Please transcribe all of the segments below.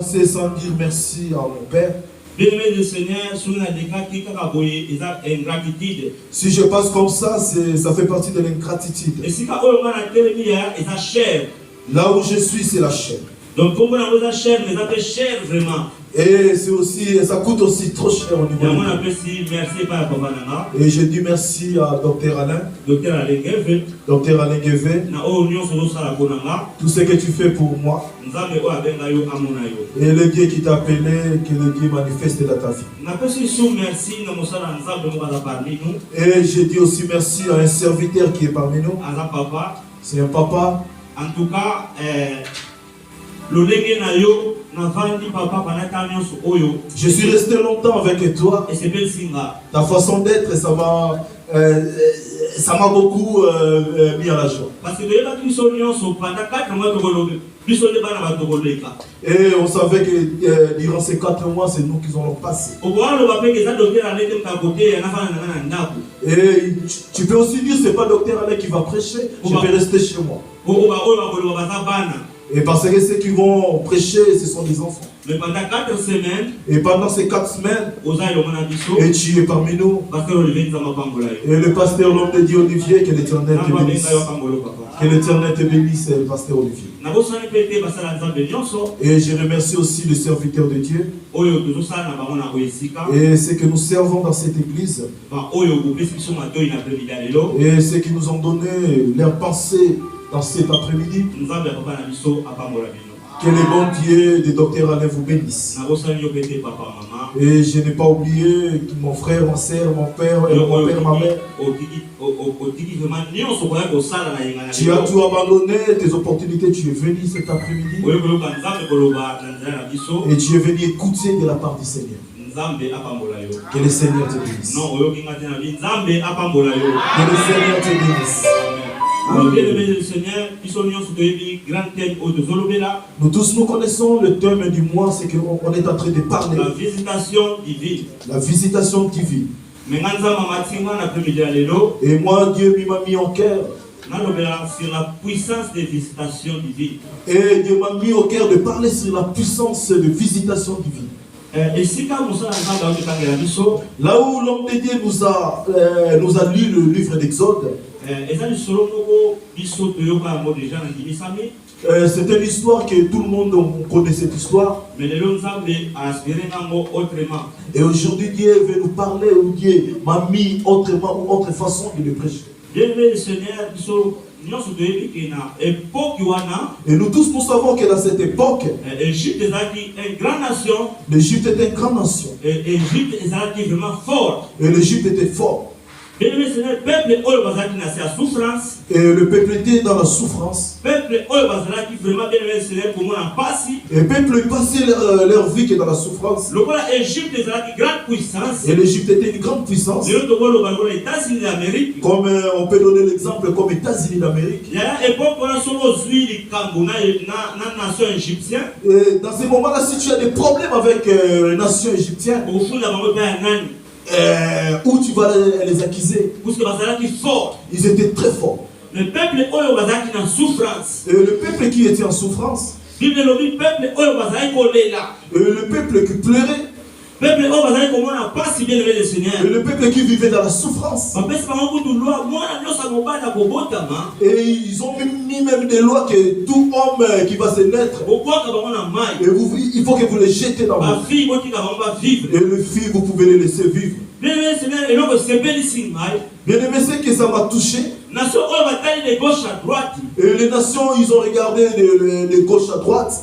C'est sans dire merci à mon Père. Si je passe comme ça, ça fait partie de l'ingratitude. Là où je suis, c'est la chair. Donc, comme on a cher, mais ça fait cher vraiment. Et c'est aussi, ça coûte aussi trop cher au niveau. Et je dis merci à Dr Alain. Dr Alain Guévé. Tout ce que tu fais pour moi. Et le Dieu qui t'a appelé, que le Dieu manifeste dans ta vie. Et je dis aussi merci à un serviteur qui est parmi nous. C'est un papa. En tout cas, je suis resté longtemps avec toi. Ta façon d'être, ça m'a beaucoup mis à la joie. Et on savait que durant ces 4 mois, c'est nous qui allons passer. Et tu peux aussi dire, c'est pas Dr Alain qui va prêcher, je vais rester chez moi. Et parce que ceux qui vont prêcher, ce sont des enfants. Mais pendant 4 semaines, et pendant ces 4 semaines, et tu es parmi nous. Et le pasteur, l'homme de Dieu Olivier, que l'Éternel te bénisse. Que l'Éternel te bénisse, le pasteur Olivier. Et je remercie aussi le serviteur de Dieu. Et ceux que nous servons dans cette église. Et ceux qui nous ont donné leur pensée dans cet après-midi. Que le bon Dieu de Dr Alain vous bénisse. Et je n'ai pas oublié mon frère, ma soeur, mon père, mon père, ma mère. Tu as tout abandonné, tes opportunités, tu es venu cet après-midi. Et tu es venu écouter de la part du Seigneur. Que le Seigneur te bénisse. Que le Seigneur te bénisse. Nous tous nous connaissons le thème du mois, c'est qu'on est en train de parler. La visitation divine. La visitation divine. Et moi, Dieu m'a mis en cœur. Sur la puissance des visitations divines. Et Dieu m'a mis au cœur de parler sur la puissance de visitation divine. Là où l'homme de Dieu nous a lu le livre d'Exode. C'est une histoire que tout le monde connaît cette histoire. Et aujourd'hui Dieu veut nous parler, ou Dieu m'a mis autrement ou autre façon de le prêcher. Et nous tous nous savons que dans cette époque, l'Égypte était une grande nation. L'Égypte était une grande nation. Et l'Égypte était vraiment fort. Et l'Égypte était fort. Et le peuple était dans la souffrance. Et le peuple passait leur vie que dans la souffrance. Et l'Égypte était une grande puissance. Comme on peut donner l'exemple comme États-Unis d'Amérique. Et dans ces moments-là, si tu as des problèmes avec les nations égyptiennes, où tu vas les accuser? Ils étaient très forts. Le peuple en souffrance. Et le peuple qui était en souffrance. Et le peuple qui pleurait. Et le peuple qui vivait dans la souffrance. Et ils ont mis même des lois que tout homme qui va se naître, et il faut que vous les jetez dans l'eau. Et les filles, vous pouvez les laisser vivre. Bien aimé, c'est que ça m'a touché. Et les nations, ils ont regardé de gauche à droite.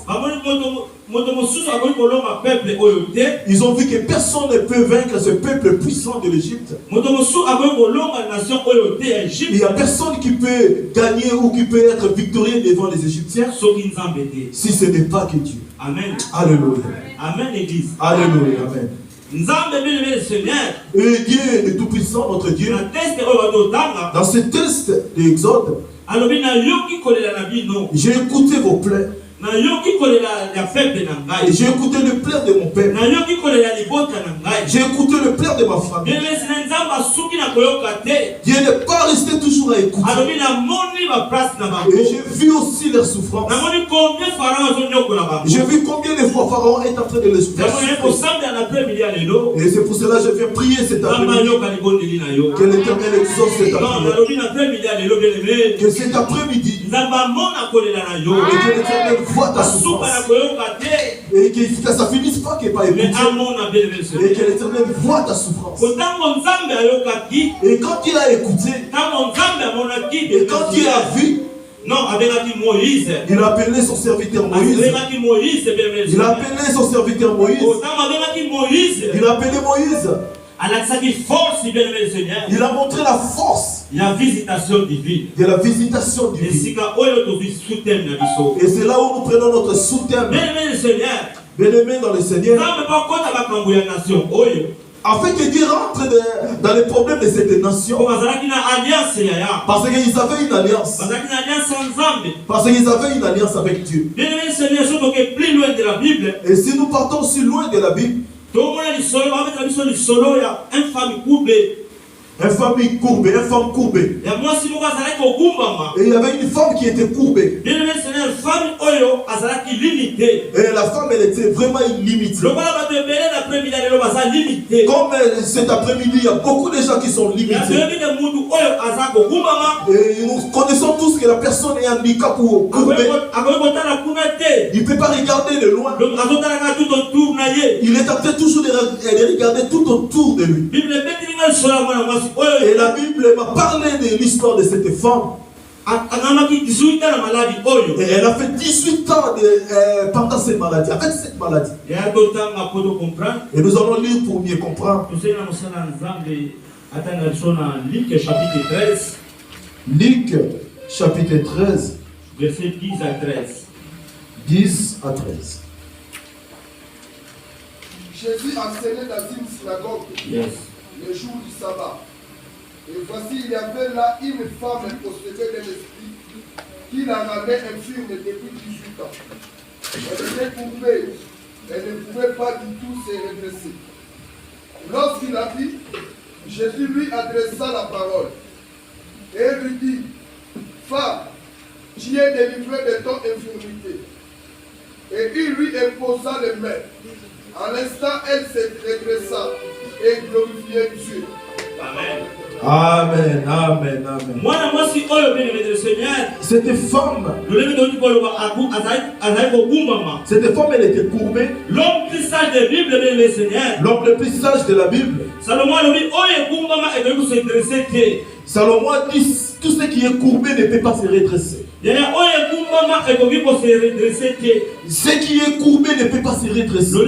Ils ont vu que personne ne peut vaincre ce peuple puissant de l'Égypte. Il n'y a personne qui peut gagner ou qui peut être victorieux devant les Égyptiens si ce n'est pas que Dieu. Amen. Alléluia. Amen, Église. Alléluia. Amen. Et Dieu est tout puissant, notre Dieu. Dans ce test d'Exode, j'ai écouté vos plaies. Et j'ai écouté le pleurs de mon père. J'ai écouté le pleurs de ma famille. Dieu n'est pas resté toujours à écouter. Et j'ai vu aussi leur souffrance. J'ai vu combien de fois Pharaon est en train de les souffrir. Et c'est pour cela que je viens prier cet après-midi. Que l'Éternel exauce cette après-midi. Que cet après-midi, et que l'Éternel voit ta souffrance. Et que ça finisse pas qu'il n'y ait pas écouté. Et que l'Éternel voit ta souffrance. Et quand il a écouté, et quand il a vu, non, avec Moïse. Il a appelé son serviteur Moïse. Il a appelé son serviteur Moïse. Il a appelé Moïse. Il a montré la force. La visitation divine. De la visitation divine. Et c'est là où nous prenons notre soutien. Bien-aimés dans le Seigneur. Afin que Dieu rentre dans les problèmes de cette nation. Parce qu'ils avaient une alliance. Parce qu'ils avaient une alliance avec Dieu. Et si nous partons si loin de la Bible, une famille courbée, une femme courbée. Et il y avait une femme qui était courbée. Et la femme, elle était vraiment illimitée. Comme cet après-midi, il y a beaucoup de gens qui sont limités. Et nous connaissons tous que la personne est handicap ou courbée. Il ne peut pas regarder de loin. Il est en train toujours de regarder tout autour de lui. Et la Bible m'a parlé de l'histoire de cette femme. Et elle a fait 18 ans pendant cette maladie, avec cette maladie. Et nous allons lire pour mieux comprendre. Luc chapitre 13. Verset 10 à 13. 10 à 13. Jésus enseignait dans une synagogue le jour du sabbat. Et voici, il y avait là une femme possédée d'un esprit qui la rendait infirme depuis 18 ans. Elle était courbée, elle ne pouvait pas du tout se redresser. Lorsqu'il a dit, Jésus lui adressa la parole et lui dit, femme, tu es délivrée de ton infirmité. Et il lui imposa les mains. À l'instant, elle se redressa et glorifiait Dieu. Amen. Amen, amen, amen. Cette femme, elle était courbée. L'homme plus sage de la Bible, l'homme le plus sage de la Bible. Salomon dit, tout ce qui est courbé ne peut pas se redresser. Ce qui est courbé ne peut pas se redresser.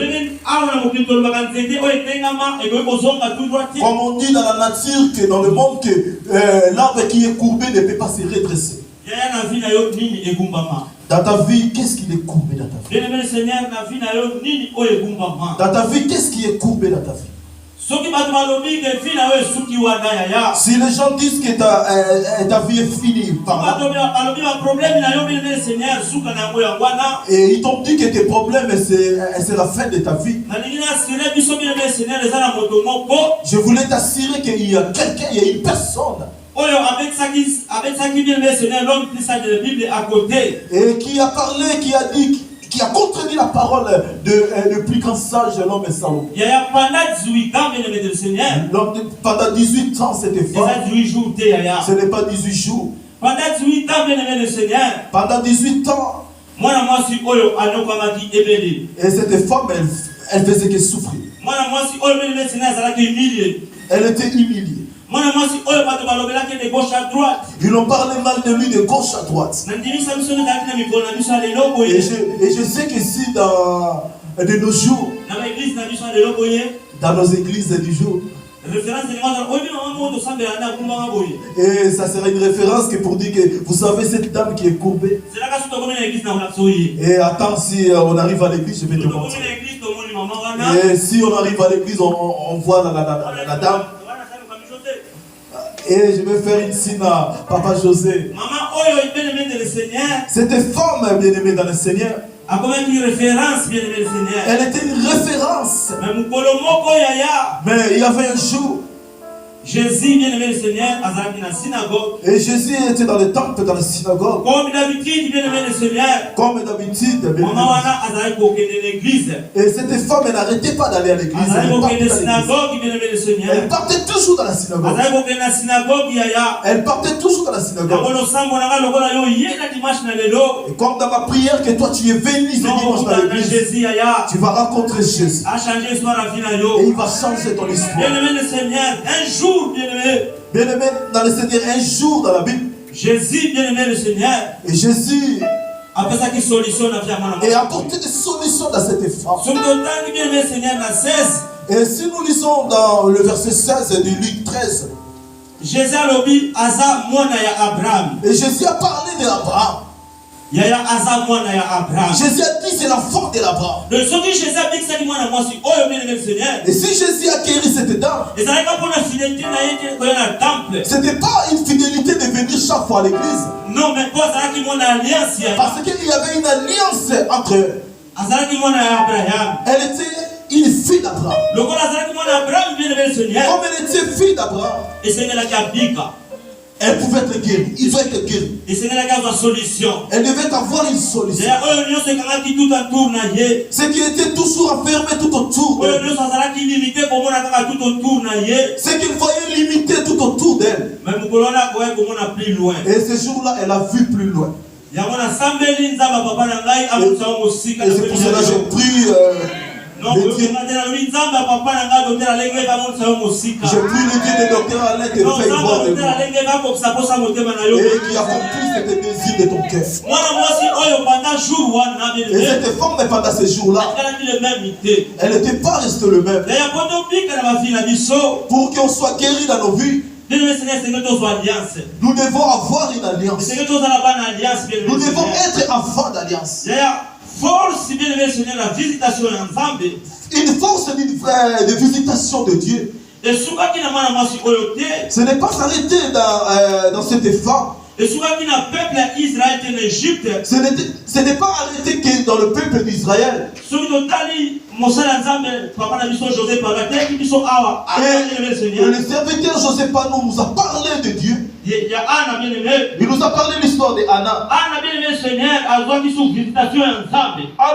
Comme on dit dans la nature, que dans le monde, que l'arbre qui est courbé ne peut pas se redresser. Dans ta vie, qu'est-ce qui est courbé dans ta vie? Dans ta vie, qu'est-ce qui est courbé dans ta vie? Si les gens disent que ta vie est finie par là, et ils t'ont dit que tes problèmes c'est la fin de ta vie, je voulais t'assurer qu'il y a quelqu'un, il y a une personne et qui a parlé, qui a dit, qui a contredit la parole de plus grand sage, l'homme Salomon. Pendant 18 ans, c'était femme. Ce n'est pas 18 jours. Pendant 18 ans. Et cette femme, elle faisait que souffrir. Elle était humiliée. Ils ont parlé mal de lui de gauche à droite. Et je sais que si de nos jours, dans nos églises du jour, et ça sera une référence que pour dire que vous savez cette dame qui est courbée. Et attends, si on arrive à l'église, je vais te montrer. Et si on arrive à l'église, on voit la dame. Et je vais faire une signe à Papa José. Cette femme bien-aimée dans le Seigneur, elle était une référence. Mais il y avait un jour, Jésus, bien-aimé le Seigneur, azalaki na synagogue. Et Jésus était dans le temple, dans la synagogue. Comme d'habitude, bien-aimé le Seigneur. Comme d'habitude. Maman wana azalaki kokende l'église. Et cette femme, elle n'arrêtait pas d'aller à l'église. Elle partait toujours dans la synagogue. Elle partait toujours dans la synagogue. Et comme dans ma prière que toi tu es venu ce dimanche dans l'église, tu vas rencontrer Jésus. Et il va changer ton histoire. Bien-aimé le Seigneur, un jour, bien-aimé dans le Seigneur, un jour dans la Bible, Jésus, bien-aimé le Seigneur, et Jésus après ça, qui solution et apporter des solutions dans cette femme. Et si nous lisons dans le verset 16 de Luc 13, Jésus a lobi aza mwana ya Abraham. Et Jésus a parlé de l'Abraham. Yaya aza mwana ya Abraham. Jésus a dit c'est l'enfant de l'Abraham. Donc ce que Jésus a dit c'est mwana mwasi oyo bien-aimé le Seigneur. Et si Jésus a guéri cette dame, c'était pas une fidélité de venir chaque fois à l'église. Non, mais parce qu'il y avait une alliance entre eux. Elle était une fille d'Abraham. Comme elle était fille d'Abraham, elle pouvait être guérie. Il doit être guéri. Elle devait avoir une solution. Ce qui était toujours enfermé tout autour d'elle. Ce qu'il voyait limité tout autour d'elle. Et ce jour-là, elle a vu plus loin. Et c'est pour cela que j'ai pris j'ai pris le Dieu de Docteur Alain qui fait voir de moi et qui accomplit ce désir de ton cœur. Et cette femme, pendant ces jours-là, elle n'était pas restée le même. Pour qu'on soit guéri dans nos vies, nous devons avoir une alliance. Nous devons être enfants d'alliance. Force, bien aimé Seigneur, la visitation ensemble. Une force de visitation de Dieu. Et ce n'est pas s'arrêter dans cette femme. Et souvent qu'il y a un peuple d'Israël en Égypte. Ce n'est pas arrêté que dans le peuple d'Israël. Et le serviteur Joseph Panou nous a parlé de Dieu. Il nous a parlé de l'histoire de Anna. Anna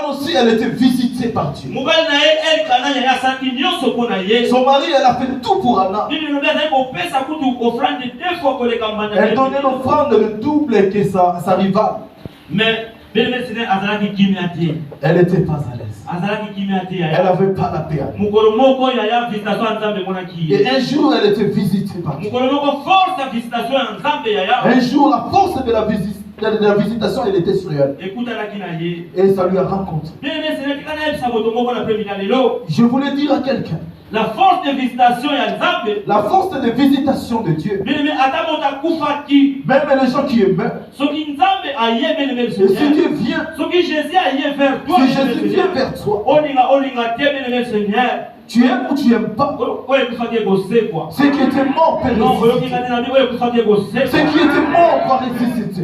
aussi, elle était visitée par Dieu. Son mari, elle a fait tout pour Anna. Elle donnait l'offrande le double que sa rivale. Mais elle n'était pas à l'aise. Elle n'avait pas la paix. Et un jour, elle était visitée par Dieu. Un jour, la force de la visitation, elle était sur elle. Et ça lui a rencontré. Je voulais dire à quelqu'un, la force de visitation de Dieu, même les gens qui aiment, et si Dieu vient, si Jésus vient vers toi, tu aimes ou tu n'aimes pas, ce qui était mort peut ressusciter. Ce qui était mort va ressusciter.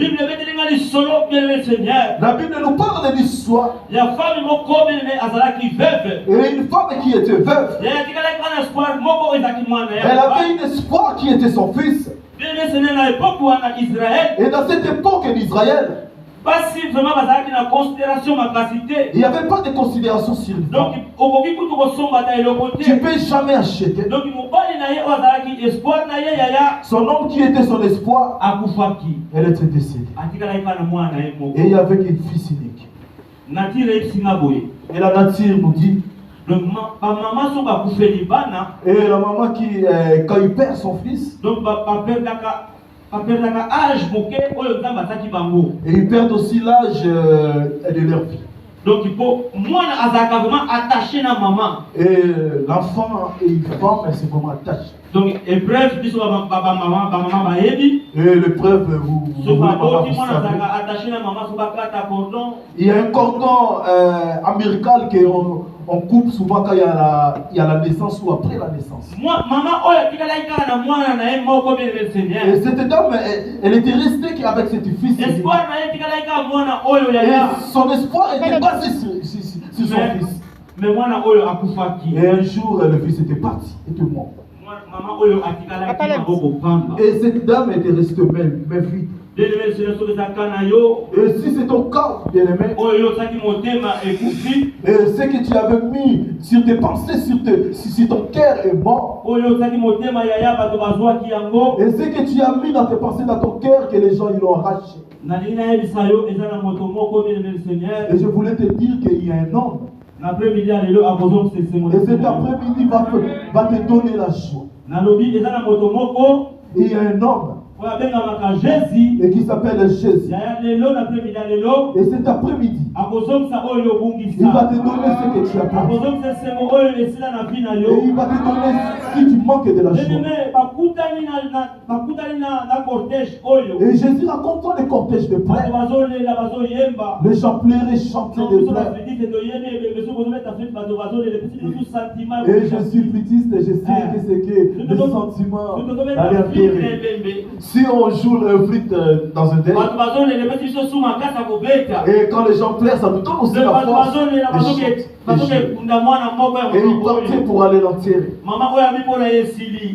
La Bible nous parle de l'histoire. Et une femme qui était veuve, elle avait un espoir qui était son fils. Et dans cette époque en Israël, il n'y avait pas de considération sur lui. Donc, tu ne peux jamais acheter. Son homme qui était son espoir, elle était décédée. Et il y avait une fille unique. Et la nature nous dit, et la maman qui, quand il perd son fils, et ils perdent aussi l'âge de leur vie. Donc il faut moi vraiment attaché à maman. Et l'enfant et une femme, c'est vraiment attaché. Donc épreuve maman et l'épreuve vous il y a un cordon amical qu'on coupe souvent quand il y a la naissance ou après la naissance. Et cette dame, elle était restée qu'avec cette fille. Et son espoir était basé sur son fils. Et un jour, le fils était parti, était mort. Et cette dame était restée même vide. Et si c'est ton cas, bien-aimé, et ce que tu avais mis sur tes pensées, si ton cœur est mort, et ce que tu as mis dans tes pensées, dans ton cœur, que les gens ils l'ont arraché. Et je voulais te dire qu'il y a un homme. Et cet après-midi va te donner la joie. Et il y a un homme et qui s'appelle Jésus. Et cet après-midi, il va te donner ce que tu as perdu. Et il va te donner si tu manques de la joie. Et Jésus raconte les cortèges de pleurs. Les gens pleuraient, chantaient des pleurs. Et je suis flûtiste et je sais que c'est que des sentiments derrière pleurer. Si on joue le flûte dans un délai, et quand les gens pleurent, ça nous donne aussi la force. Et il partait pour aller l'enterrer.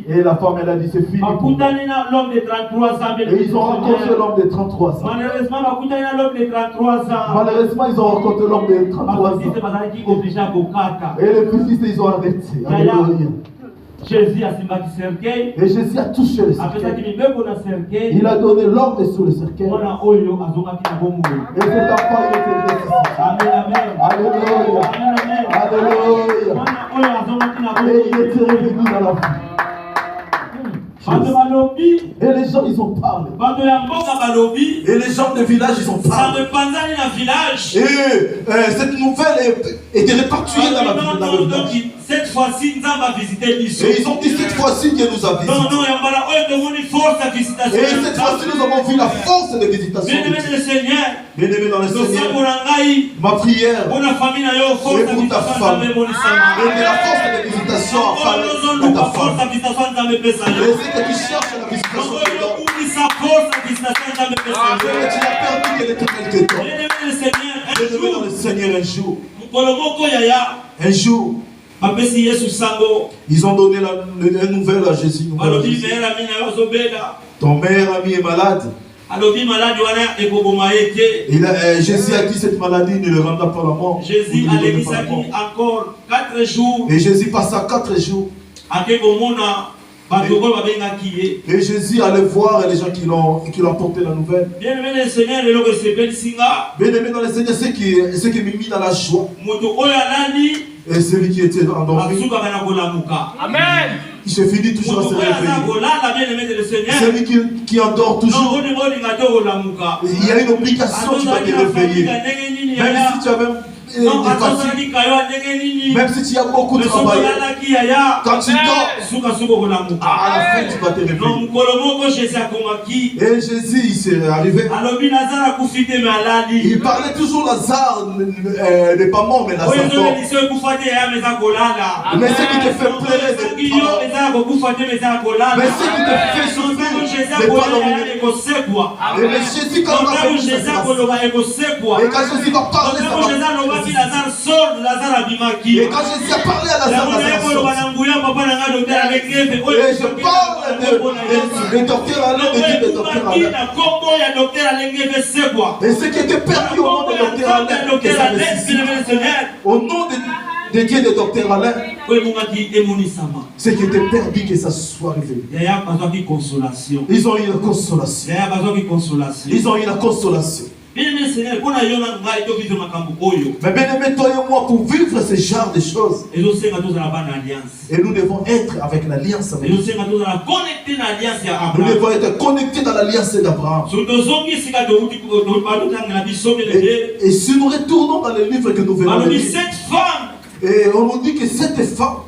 Et la femme, elle a dit, c'est fini. Et ils ont rencontré l'homme de 33 ans. Malheureusement, ils ont rencontré l'homme de 33 ans. Et les petits, ils ont arrêté. Jésus a simaki cercueil. Et Jésus a touché le cercueil. Il a donné l'ordre sur le cercueil. Et cet enfant il était ressuscité. Amen. Alléluia. Alléluia. Et il était revenu dans la vie. Et les gens ils ont parlé. Et les gens du village ils ont parlé. Et cette nouvelle était répartie dans le village. Cette fois-ci, nous avons visité l'issue. Et ils ont dit cette fois-ci Dieu nous a visité. Non, et cette fois-ci nous avons vu la force de visitation. Bien-aimé dans le Seigneur. Bien-aimé dans le Seigneur. Ma prière. Et pour ta femme. Et de la force de visitation en faveur de ta femme. Et c'est que tu cherches la visitation de l'homme. Que tu as perdu qu'elle était quelque temps. Bien-aimé dans le Seigneur un jour. Un jour. Ils ont donné la nouvelle à Jésus. Ton meilleur ami est malade. Jésus a dit cette maladie ne le rendra pas la mort. Jésus a dit encore 4 jours. Et Jésus passa 4 jours. Et Jésus allait voir les gens qui l'ont apporté la nouvelle. Bien-aimé dans le Seigneur, c'est qui m'a mis dans la joie. Et celui qui était endormi, Amen. Il se finit toujours à se réveiller. Celui qui endort toujours, il y a une obligation, tu vas te réveiller. Même si tu as même si tu as beaucoup de travail, quand tu dors, à la fin tu vas te réveiller. Et Jésus il s'est arrivé. Il parlait toujours Lazare n'est pas mort mais Lazare dort. Mais ce qui te fait pleurer n'est pas mort. Mais ce qui te fait souffrir n'est pas l'homme. Et mais Jésus quand il va faire et quand Jésus va parler ça va. Et quand Jésus a parlé à Lazare, et je parle de docteur Alain, de docteur Alain. Et ce qui était perdu au nom de docteur Alain, au nom de Dieu de docteur Alain, ce qui était perdu, que ça soit révélé. Ils ont eu la consolation. Ils ont eu la consolation. Mais bien aimé, toi et moi, pour vivre ce genre de choses, et nous devons être avec l'alliance avec Dieu. Nous devons être connectés dans l'alliance d'Abraham. Et si nous retournons dans le livre que nous venons de lire, et on nous dit que cette femme,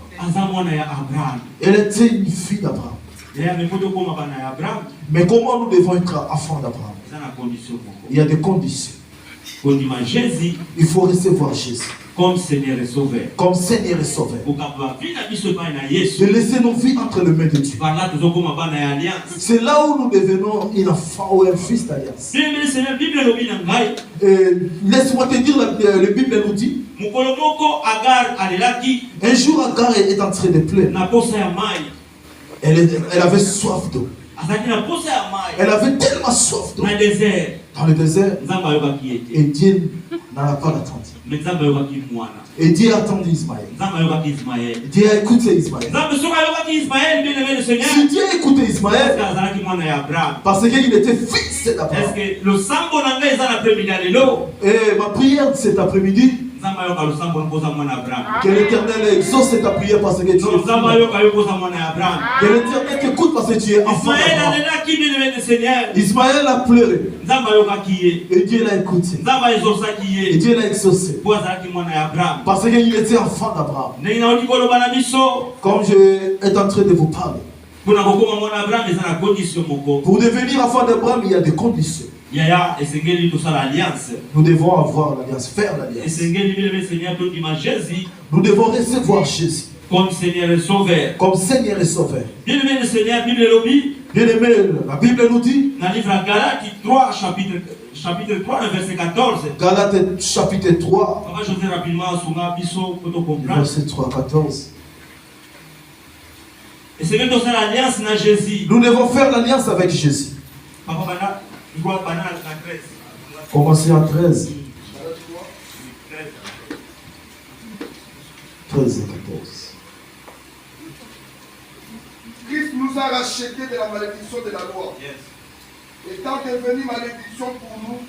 elle était une fille d'Abraham. Mais comment nous devons être enfants d'Abraham? Il y a des conditions. Il faut recevoir Jésus comme Seigneur et Sauveur. Comme Seigneur et Sauveur. De laisser nos vies entre les mains de Dieu. C'est là où nous devenons un enfant ou un fils d'alliance. Laisse-moi te dire, la Bible nous dit, un jour Agar est en train de pleurer. Elle avait soif d'eau. Elle avait tellement soif d'eau. Dans le désert. Et Dieu n'a pas attendu. Et Dieu a attendu Ismaël. Dieu a écouté Ismaël. Si Dieu a écouté Ismaël, parce qu'il était fils d'Abraham. Et ma prière cet après-midi, que l'Éternel exauce ta prière parce que tu es fils d'Abraham. Que l'Éternel t'écoute parce que tu es enfant d'Abraham. Ismaël a pleuré. Et Dieu l'a écouté. Et Dieu l'a exaucé. Parce qu'il était enfant d'Abraham. Comme je suis en train de vous parler. Pour devenir enfant d'Abraham, il y a des conditions. Nous devons avoir l'alliance, faire l'alliance. Nous devons recevoir Jésus comme Seigneur et Sauveur. Comme Seigneur et Sauveur. Bien-aimé le Seigneur, Bible le dit. Bien-aimé, la Bible nous dit. Dans le livre Galates 3, chapitre 3, verset 14. Galates chapitre 3. On va jouer rapidement sur ma biseau pour comprendre. Verset 3, 14. Et c'est même dans l'alliance avec Jésus. Nous devons faire l'alliance avec Jésus. Commencez à 13. 13 et 14. Christ nous a rachetés de la malédiction de la loi. Yes. Étant devenu malédiction pour nous,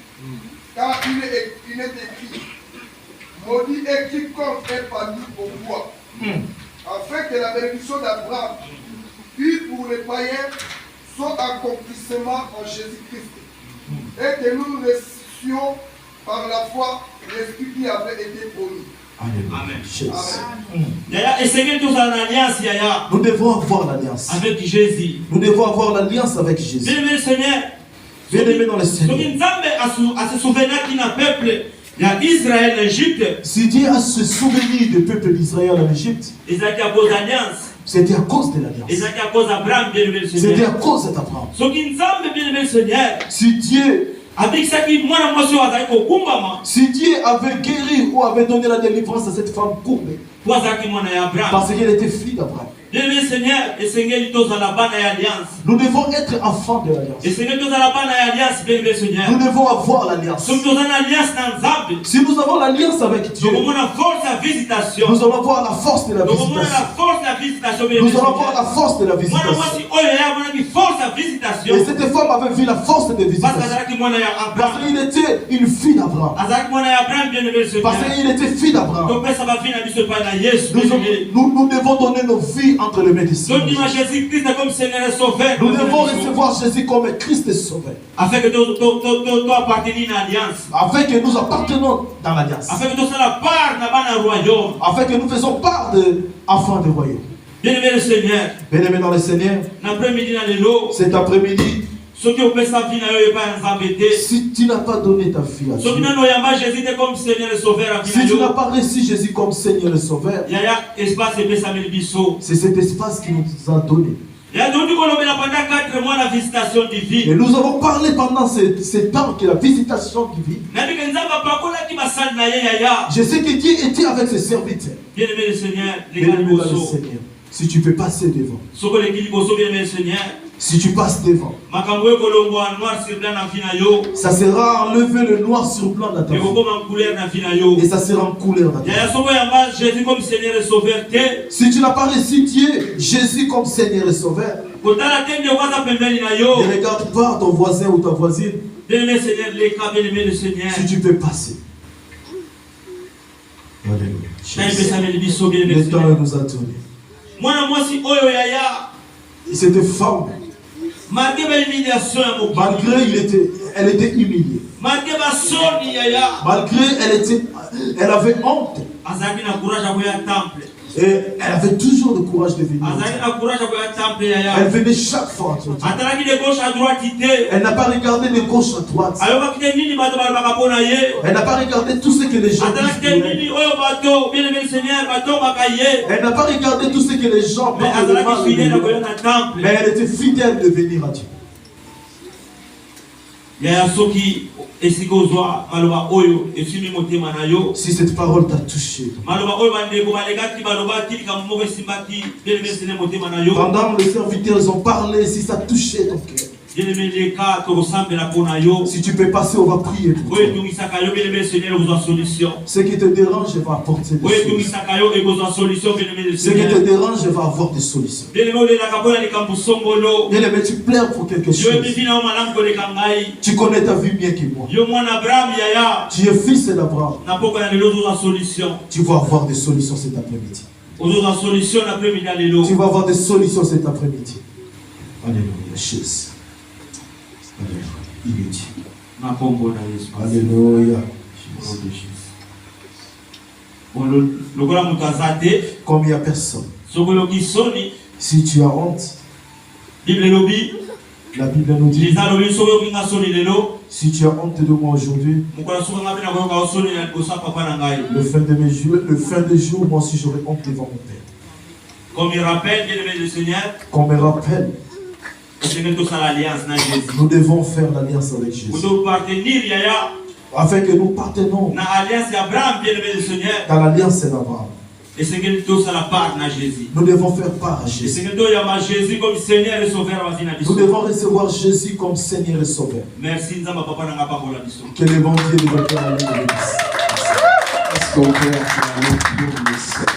car il est écrit, maudit est quiconque est banni au bois, afin que la bénédiction d'Abraham, puis pour les païens, soit accomplissement en Jésus-Christ, et que nous reçussions par la foi l'esprit qui avait été promis. Amen. Nous devons avoir l'alliance avec Jésus. Nous devons avoir l'alliance avec Jésus. Bien-aimé Seigneur. Bien-aimé dans le Seigneur. Israël en Égypte. Si Dieu a se souvenir du peuple d'Israël en Égypte, c'était à cause de l'alliance. C'était à cause d'Abraham. Si Dieu avait guéri ou avait donné la délivrance à cette femme courbée, parce qu'elle était fille d'Abraham. Bien-aimé Seigneur, nous devons être enfants de l'alliance. Nous devons avoir l'alliance. Si nous avons l'alliance avec Dieu, nous allons avoir la force de la visitation. Nous allons avoir la force de la visitation. Et cette femme avait vu la force de visitation. Parce qu'il était une fille d'Abraham. Parce qu'il était fille d'Abraham. Nous devons donner nos vies entre les mains du Seigneur. Nous devons recevoir Jésus comme Christ et Sauveur. Afin que nous appartenions à l'alliance. Afin que nous appartenons dans l'alliance. Afin que nous faisons part dans le royaume. Afin que nous faisons part de enfants du royaume. Bien-aimé le Seigneur. Bien-aimé dans le Seigneur. Cet après-midi. Si tu n'as pas donné ta vie à Dieu, si tu n'as pas reçu Jésus comme Seigneur et Sauveur, c'est cet espace qui nous a donné. Et nous avons parlé pendant ces temps que la visitation divine. Je sais que Dieu était avec ses serviteurs. Bien-aimé le Seigneur, si tu peux passer devant. Si tu passes devant, ça sera enlevé le noir sur blanc dans ta vie. Et ça sera en couleur dans ta vie. Si tu n'as pas reçu Dieu, Jésus comme Seigneur et Sauveur, ne regarde pas ton voisin ou ta voisine. Si tu peux passer. Alléluia. Le temps nous a donné. Cette femme, malgré elle était humiliée, malgré elle avait honte, et elle avait toujours le courage de venir. Elle venait chaque fois. Elle n'a pas regardé de gauche à droite. Elle n'a pas regardé tout ce que les gens disent. Elle n'a pas regardé tout ce que les gens pensent. Mais elle était fidèle de venir à Dieu. Si cette parole t'a touché, pendant les serviteurs ils ont parlé, si ça touchait ton cœur, si tu peux passer, on va prier pour toi. Ce qui te dérange, je vais apporter des solutions. Ce qui te dérange, je vais avoir des solutions. Bien-aimé, tu pleures pour quelque chose. Tu connais ta vie bien que moi. Tu es fils d'Abraham. Tu vas avoir des solutions cet après-midi. Tu vas avoir des solutions cet après-midi. Alléluia. Jésus. Il est dit. Alléluia. Comme il n'y a personne. Si tu as honte, la Bible nous dit, si tu as honte de moi aujourd'hui, le fin de jour, moi aussi j'aurai honte devant mon Père. Comme il rappelle, bien-aimé du Seigneur, qu'on me rappelle, nous devons faire l'alliance avec Jésus. Afin que nous partenons dans l'alliance d'Abraham. Nous devons faire part à Jésus. Nous devons recevoir Jésus comme Seigneur et Sauveur. Que le bon Dieu nous accorde la bénédiction. Est-ce qu'on peut acclamer le Seigneur?